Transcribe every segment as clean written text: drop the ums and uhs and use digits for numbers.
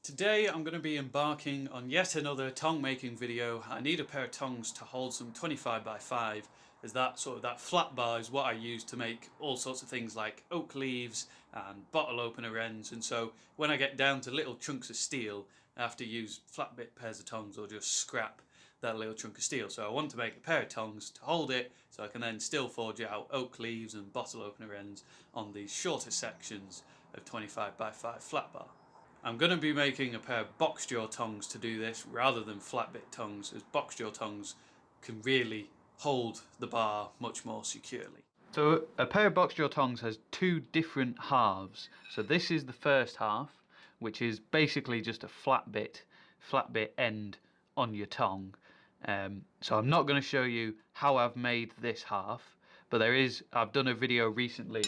Today I'm going to be embarking on yet another tong making video. I need a pair of tongs to hold some 25x5, as that flat bar is what I use to make all sorts of things like oak leaves and bottle opener ends, and so when I get down to little chunks of steel I have to use flat bit pairs of tongs or just scrap that little chunk of steel. So I want to make a pair of tongs to hold it so I can then still forge out oak leaves and bottle opener ends on these shorter sections of 25x5 flat bar. I'm going to be making a pair of box jaw tongs to do this rather than flat bit tongs, as box jaw tongs can really hold the bar much more securely. So a pair of box jaw tongs has two different halves. So this is the first half, which is basically just a flat bit end on your tong. So I'm not going to show you how I've made this half, but I've done a video recently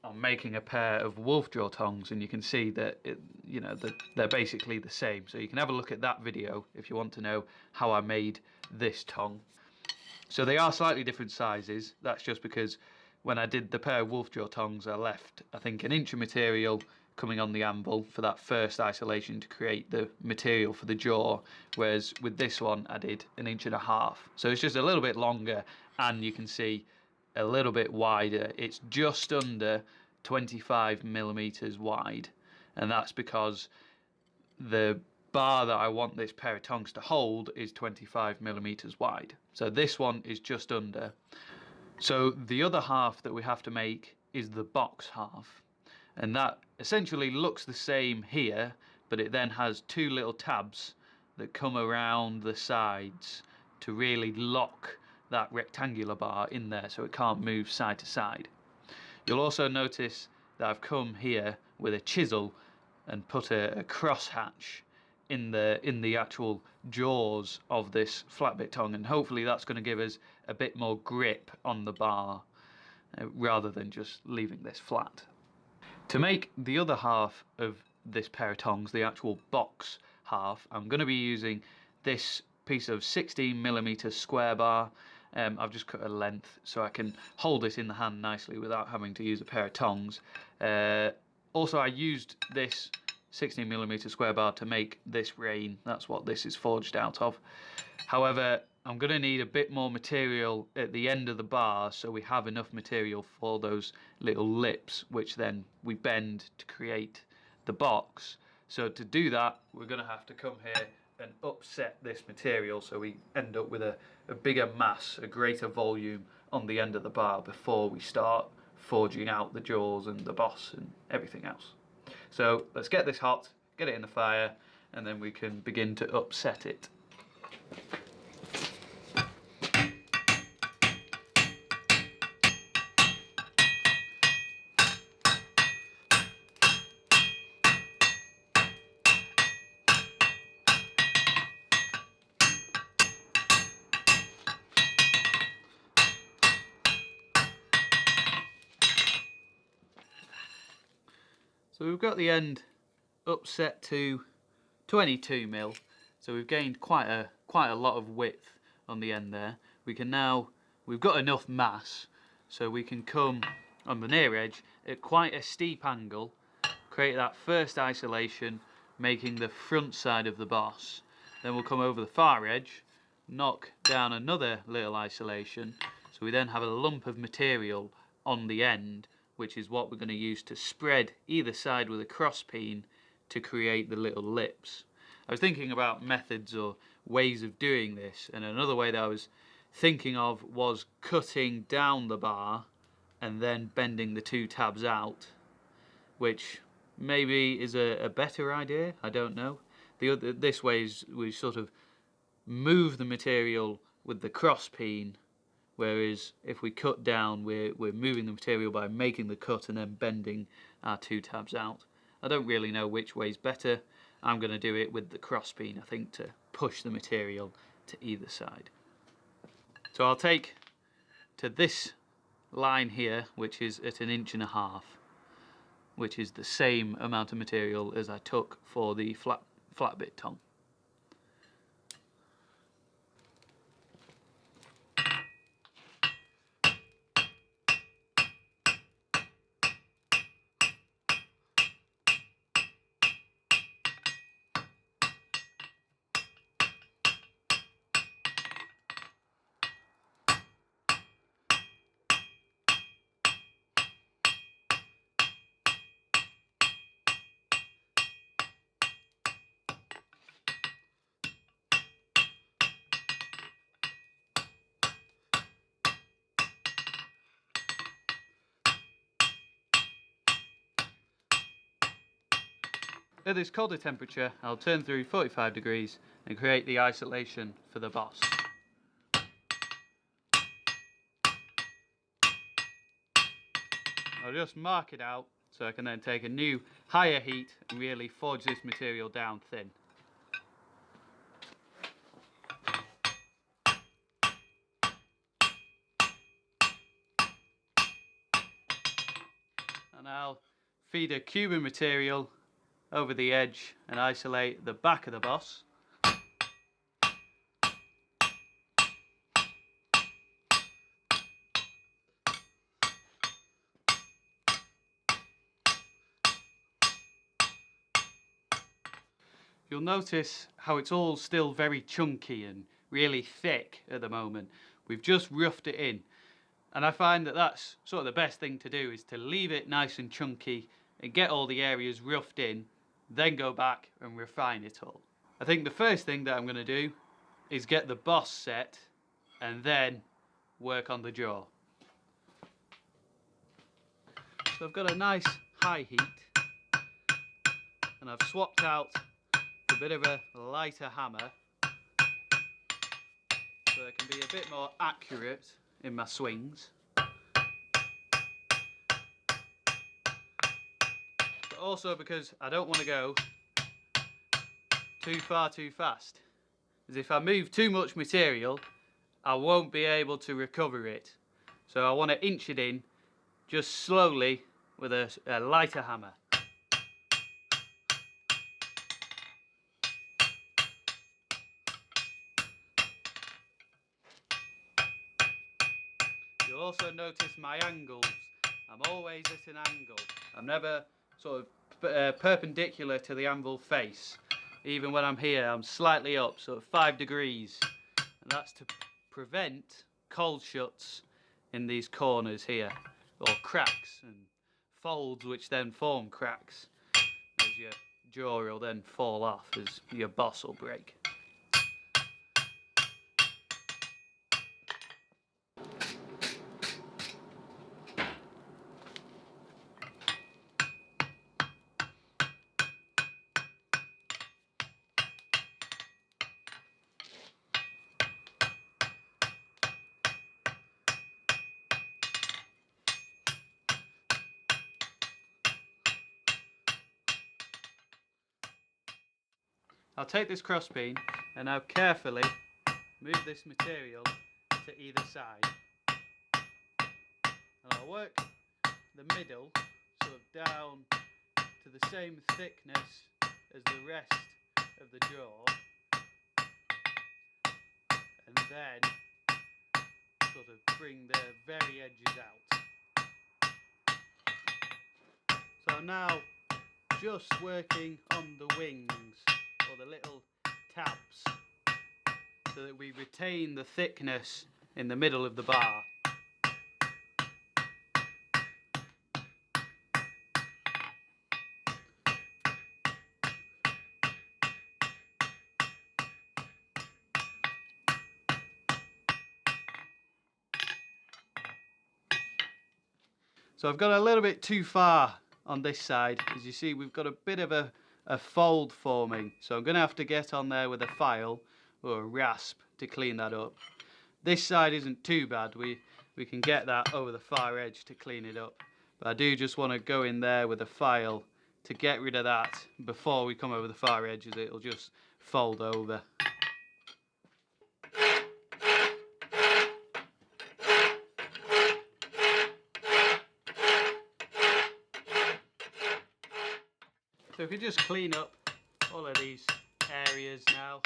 on making a pair of wolf jaw tongs, and you can see that they're basically the same. So you can have a look at that video if you want to know how I made this tong. So they are slightly different sizes. That's just because when I did the pair of wolf jaw tongs, I left, I think, an inch of material coming on the anvil for that first isolation to create the material for the jaw, whereas with this one I did 1.5 inches. So it's just a little bit longer, and you can see a little bit wider. It's just under 25mm wide, and that's because the bar that I want this pair of tongs to hold is 25mm wide. So this one is just under. So the other half that we have to make is the box half, and that essentially looks the same here, but it then has two little tabs that come around the sides to really lock that rectangular bar in there so it can't move side to side. You'll also notice that I've come here with a chisel and put a cross hatch in the actual jaws of this flat bit tong, and hopefully that's going to give us a bit more grip on the bar rather than just leaving this flat. To make the other half of this pair of tongs, the actual box half, I'm going to be using this piece of 16mm square bar. I've just cut a length so I can hold it in the hand nicely without having to use a pair of tongs. Also, I used this 16mm square bar to make this rein. That's what this is forged out of. However, I'm going to need a bit more material at the end of the bar so we have enough material for those little lips, which then we bend to create the box. So to do that, we're going to have to come here and upset this material so we end up with a bigger mass, a greater volume on the end of the bar before we start forging out the jaws and the boss and everything else. So let's get this hot, get it in the fire, and then we can begin to upset it. So we've got the end upset to 22mm, so we've gained quite a lot of width on the end there. We've got enough mass, so we can come on the near edge at quite a steep angle, create that first isolation, making the front side of the boss. Then we'll come over the far edge, knock down another little isolation, so we then have a lump of material on the end, which is what we're going to use to spread either side with a cross peen to create the little lips. I was thinking about methods or ways of doing this, and another way that I was thinking of was cutting down the bar and then bending the two tabs out, which maybe is a better idea, I don't know. This way is we sort of move the material with the cross peen, whereas if we cut down, we're moving the material by making the cut and then bending our two tabs out. I don't really know which way is better. I'm going to do it with the cross peen, I think, to push the material to either side. So I'll take to this line here, which is at 1.5 inches, which is the same amount of material as I took for the flat bit tong. At this colder temperature, I'll turn through 45 degrees and create the isolation for the boss. I'll just mark it out so I can then take a new higher heat and really forge this material down thin. And I'll feed a cube of material over the edge and isolate the back of the boss. You'll notice how it's all still very chunky and really thick at the moment. We've just roughed it in. And I find that that's sort of the best thing to do, is to leave it nice and chunky and get all the areas roughed in, then go back and refine it all. I think the first thing that I'm going to do is get the boss set and then work on the jaw. So I've got a nice high heat and I've swapped out a bit of a lighter hammer so I can be a bit more accurate in my swings. But also because I don't want to go too far too fast. As if I move too much material, I won't be able to recover it. So I want to inch it in just slowly with a lighter hammer. You'll also notice my angles. I'm always at an angle. I'm never sort of perpendicular to the anvil face. Even when I'm here, I'm slightly up, sort of 5 degrees. And that's to prevent cold shuts in these corners here, or cracks and folds which then form cracks as your jaw will then fall off as your boss will break. I'll take this crossbeam and now carefully move this material to either side. And I'll work the middle sort of down to the same thickness as the rest of the jaw, and then sort of bring the very edges out. So I'm now just working on the wings, or the little tabs, so that we retain the thickness in the middle of the bar. So I've got a little bit too far on this side. As you see, we've got a bit of a fold forming, so I'm going to have to get on there with a file or a rasp to clean that up. This side isn't too bad, we can get that over the far edge to clean it up, but I do just want to go in there with a file to get rid of that before we come over the far edge, as it'll just fold over. So if we just clean up all of these areas now.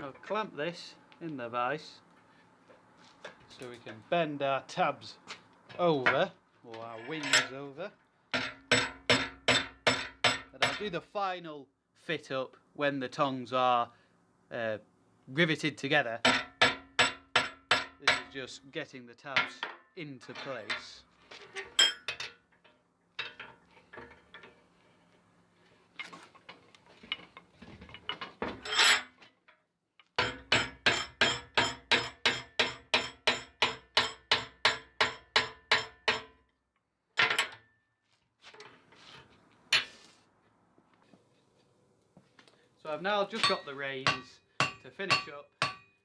I'll clamp this in the vise so we can bend our tabs over, or our wings over. And I'll do the final fit up when the tongs are riveted together. This is just getting the tabs into place. So I've now just got the reins to finish up,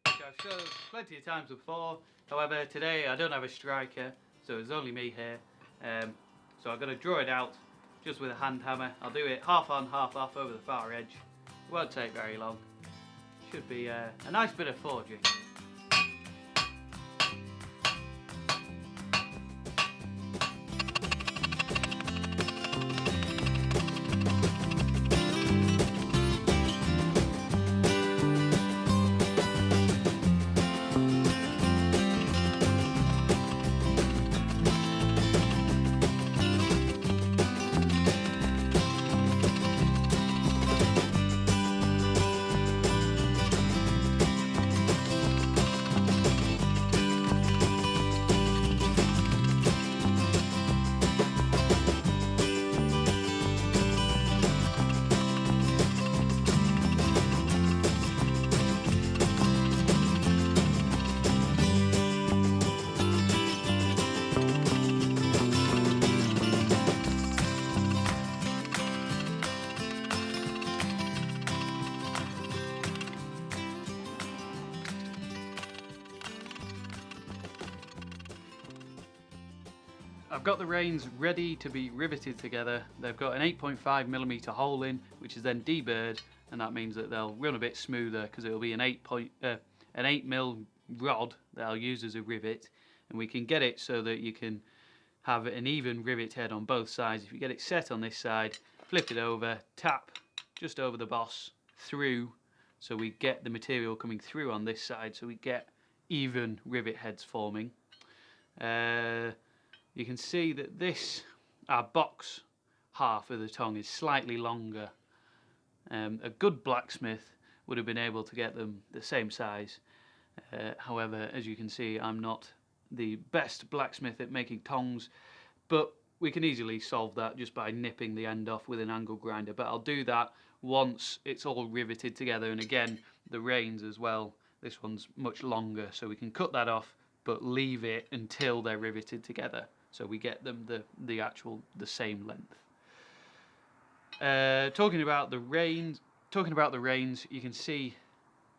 which I've shown plenty of times before. However, today I don't have a striker, so it's only me here. So I'm going to draw it out just with a hand hammer. I'll do it half on, half off over the far edge. It won't take very long. Should be a nice bit of forging. I've got the reins ready to be riveted together. They've got an 8.5mm hole in, which is then deburred, and that means that they'll run a bit smoother because it'll be an 8mm rod that I'll use as a rivet, and we can get it so that you can have an even rivet head on both sides. If you get it set on this side, flip it over, tap just over the boss through, so we get the material coming through on this side, so we get even rivet heads forming. You can see that this, our box half of the tong, is slightly longer. A good blacksmith would have been able to get them the same size. However, as you can see, I'm not the best blacksmith at making tongs, but we can easily solve that just by nipping the end off with an angle grinder. But I'll do that once it's all riveted together, and again, the reins as well. This one's much longer, so we can cut that off, but leave it until they're riveted together, so we get them the same length. Talking about the reins, you can see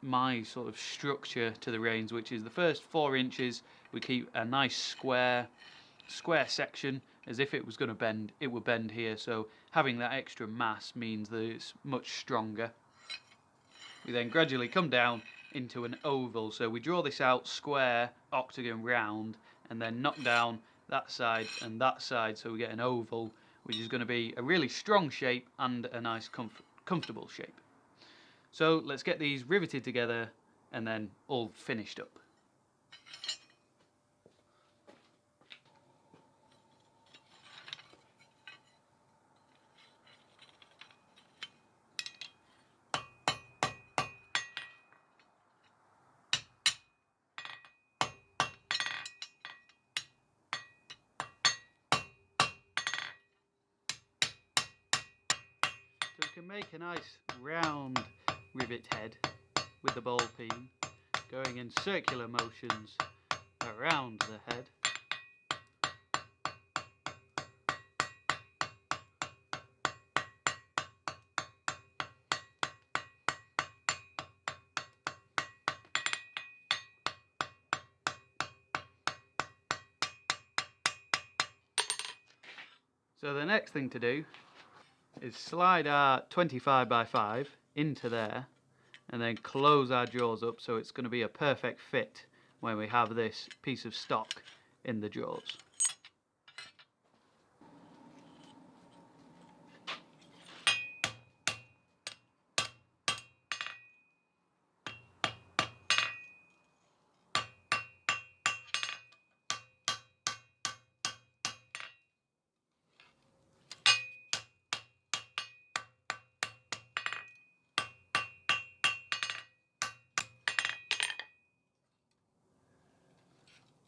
my sort of structure to the reins, which is the first 4 inches we keep a nice square section, as if it was going to bend, it would bend here, so having that extra mass means that it's much stronger. We then gradually come down into an oval, so we draw this out square, octagon, round, and then knock down that side and that side, so we get an oval, which is going to be a really strong shape and a nice comfortable shape. So let's get these riveted together and then all finished up. So we can make a nice round rivet head with the ball peen, going in circular motions around the head. So the next thing to do is slide our 25x5 into there and then close our jaws up, so it's going to be a perfect fit when we have this piece of stock in the jaws.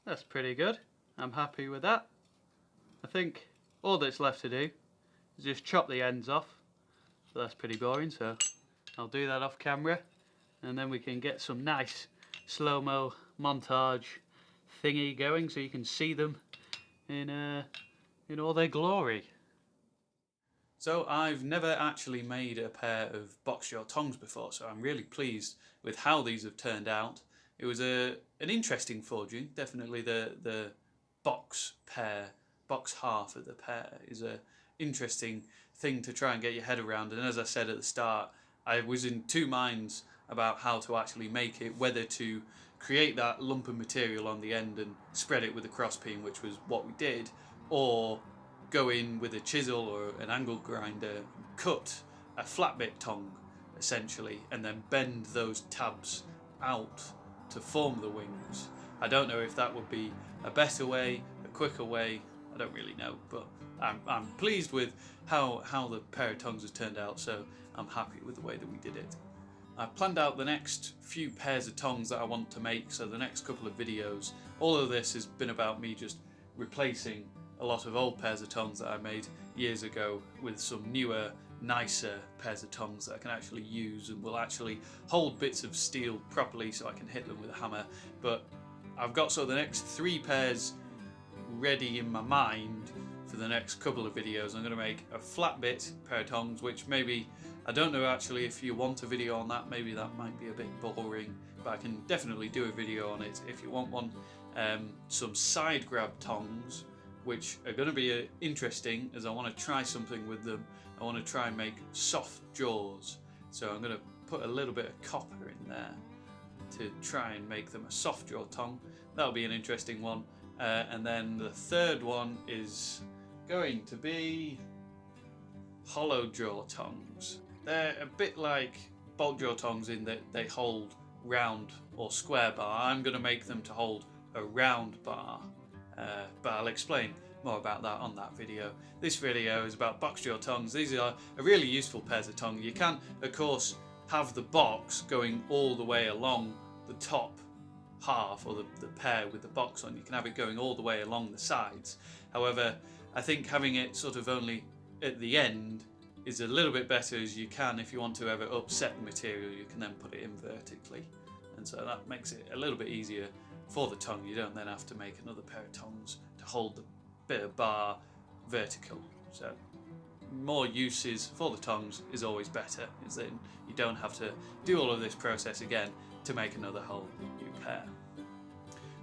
That's pretty good. I'm happy with that. I think all that's left to do is just chop the ends off, but that's pretty boring, so I'll do that off camera, and then we can get some nice slow-mo montage thingy going so you can see them in all their glory. So I've never actually made a pair of box Jaw Tongs before, so I'm really pleased with how these have turned out. It was an interesting forging. Definitely the box half of the pair is a interesting thing to try and get your head around. And as I said at the start, I was in two minds about how to actually make it, whether to create that lump of material on the end and spread it with a cross peen, which was what we did, or go in with a chisel or an angle grinder, cut a flat bit tong essentially, and then bend those tabs out to form the wings. I don't know if that would be a better way, a quicker way, I don't really know, but I'm pleased with how the pair of tongs has turned out, so I'm happy with the way that we did it. I've planned out the next few pairs of tongs that I want to make, so the next couple of videos. All of this has been about me just replacing a lot of old pairs of tongs that I made years ago with some newer, nicer pairs of tongs that I can actually use and will actually hold bits of steel properly so I can hit them with a hammer. But I've got sort of the next 3 pairs ready in my mind for the next couple of videos. I'm going to make a flat bit pair of tongs, which maybe, I don't know actually if you want a video on that, maybe that might be a bit boring, but I can definitely do a video on it if you want one. Some side grab tongs, which are going to be interesting as I want to try something with them. I want to try and make soft jaws, so I'm going to put a little bit of copper in there to try and make them a soft jaw tong. That'll be an interesting one. And then the third one is going to be hollow jaw tongs. They're a bit like bolt jaw tongs in that they hold round or square bar. I'm going to make them to hold a round bar, but I'll explain more about that on that video. This video is about box jaw tongs. These are a really useful pairs of tongs. You can, of course, have the box going all the way along the top half, or the pair with the box on. You can have it going all the way along the sides. However, I think having it sort of only at the end is a little bit better, as you can, if you want to ever upset the material, you can then put it in vertically, and so that makes it a little bit easier for the tongue. You don't then have to make another pair of tongs to hold the bit of bar vertical. So more uses for the tongs is always better, is that you don't have to do all of this process again to make another whole new pair.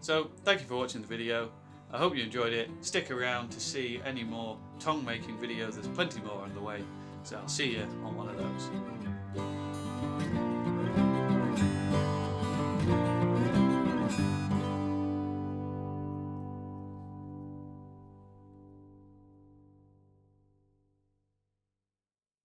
So thank you for watching the video. I hope you enjoyed it. Stick around to see any more tong making videos. There's plenty more on the way, so I'll see you on one of those.